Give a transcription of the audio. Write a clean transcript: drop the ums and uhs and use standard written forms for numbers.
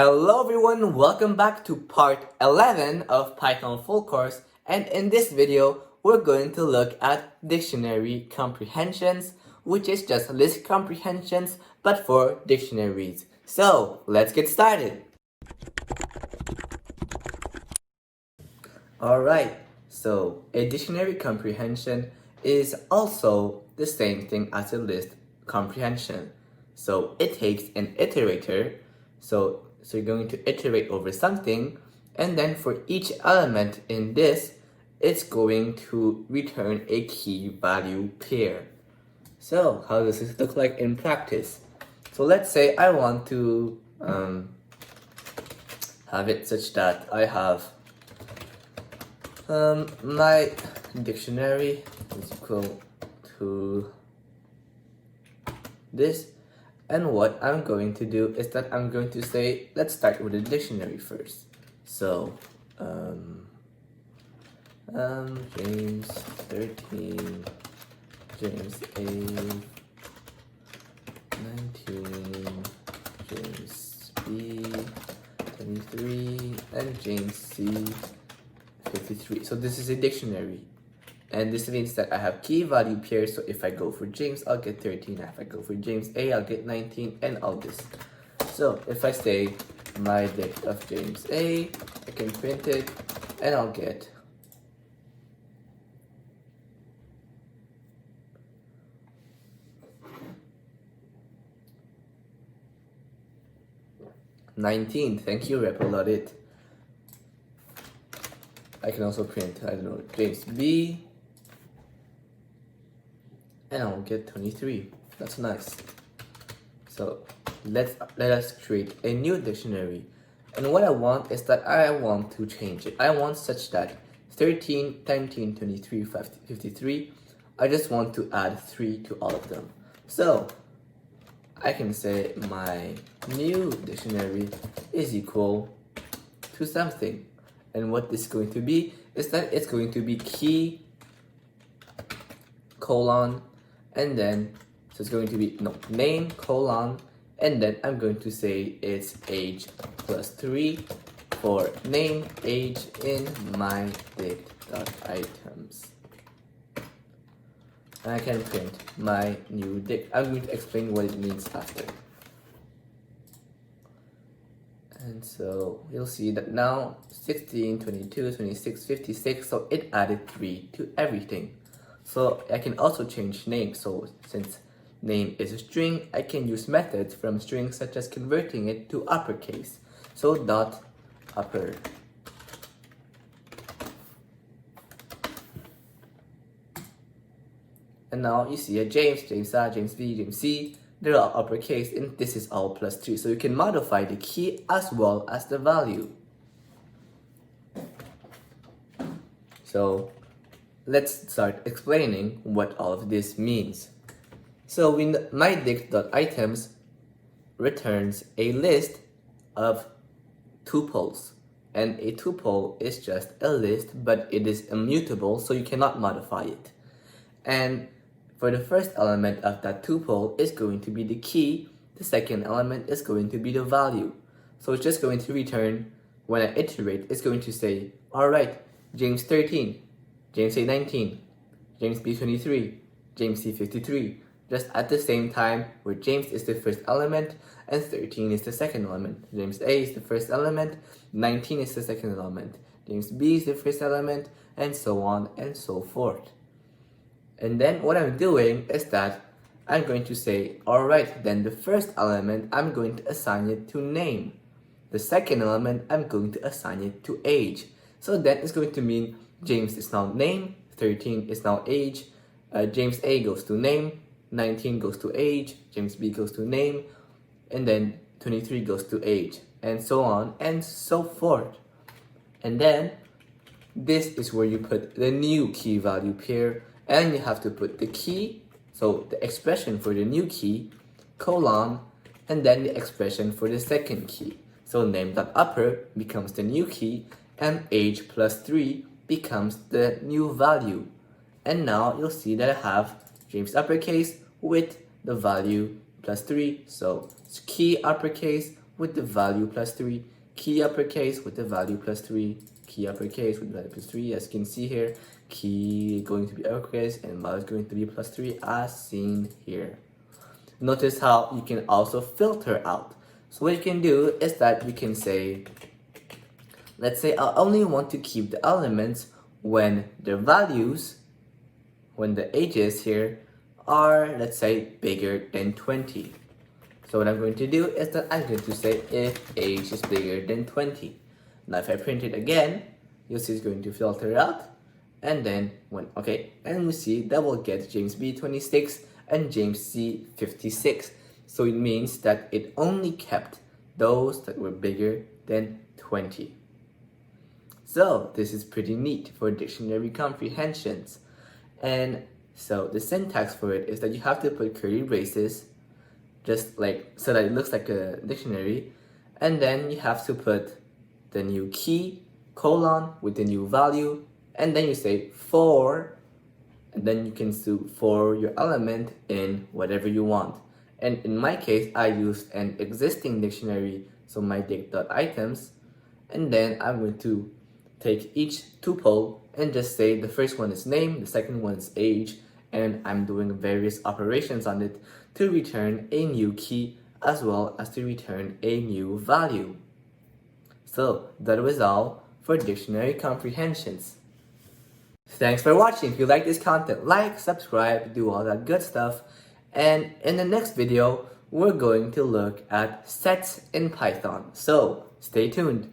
Hello everyone, welcome back to part 11 of Python full course, and in this video we're going to look at dictionary comprehensions, which is just list comprehensions but for dictionaries. So let's get started. Alright, so a dictionary comprehension is also the same thing as a list comprehension. So it takes an iterator, so you're going to iterate over something, and then for each element in this, it's going to return a key value pair. So how does this look like in practice? So let's say I want to have it such that I have my dictionary is equal to this, and what I'm going to do is that I'm going to say, let's start with the dictionary first. So James 13, James A 19, James B 23, and James C 53. So this is a dictionary, and this means that I have key value pairs. So if I go for James, I'll get 13. If I go for James A, I'll get 19, and all this. So if I say my dict of James A, I can print it, and I'll get 19. Thank you, Repolodit. I can also print, I don't know, James B, and I'll get 23. That's nice. So let us create a new dictionary. And what I want is that I want to change it. I want such that 13, 19, 23, 53, I just want to add 3 to all of them. So I can say my new dictionary is equal to something. And what this is going to be is that it's going to be key, colon, and then, so it's going to be, name, colon, and then I'm going to say it's age plus 3 for name, age in my dict.items. And I can print my new dict. I'm going to explain what it means after. And so you'll see that now 16, 22, 26, 56, so it added 3 to everything. So I can also change name. So since name is a string, I can use methods from strings such as converting it to uppercase. So dot upper. And now you see a James, James A, James B, James C. They're all uppercase, and this is all plus 3. So you can modify the key as well as the value. So let's start explaining what all of this means. So when my dict.items returns a list of tuples, and a tuple is just a list, but it is immutable, so you cannot modify it. And for the first element of that tuple is going to be the key, the second element is going to be the value. So it's just going to return, when I iterate, it's going to say, alright, James 13, James A 19, James B 23, James C 53, just at the same time where James is the first element and 13 is the second element. James A is the first element, 19 is the second element, James B is the first element, and so on and so forth. And then what I'm doing is that I'm going to say, alright, then the first element, I'm going to assign it to name. The second element, I'm going to assign it to age. So that is going to mean James is now name, 13 is now age, James A goes to name, 19 goes to age, James B goes to name, and then 23 goes to age, and so on and so forth. And then this is where you put the new key value pair, and you have to put the key, so the expression for the new key, colon, and then the expression for the second key. So name.upper becomes the new key, and age plus 3 becomes the new value. And now you'll see that I have James uppercase with the value plus 3. So it's key uppercase with the value plus 3, key uppercase with the value plus 3, key uppercase with value plus 3. As you can see here, key going to be uppercase and value is going to be plus 3 as seen here. Notice how you can also filter out. So what you can do is that you can say, let's say I only want to keep the elements when the values, when the ages here are, let's say, bigger than 20. So what I'm going to do is that I'm going to say if age is bigger than 20. Now if I print it again, you'll see it's going to filter out. And then and we see that we'll get James B 26 and James C 56. So it means that it only kept those that were bigger than 20. So this is pretty neat for dictionary comprehensions. And so the syntax for it is that you have to put curly braces, just like so that it looks like a dictionary, and then you have to put the new key, colon with the new value, and then you say for, and then you can do for your element in whatever you want. And in my case, I used an existing dictionary, so my dict.items, and then I'm going to take each tuple and just say the first one is name, the second one is age, and I'm doing various operations on it to return a new key as well as to return a new value. So that was all for dictionary comprehensions. Thanks for watching. If you like this content, like, subscribe, do all that good stuff. And in the next video, we're going to look at sets in Python. So stay tuned.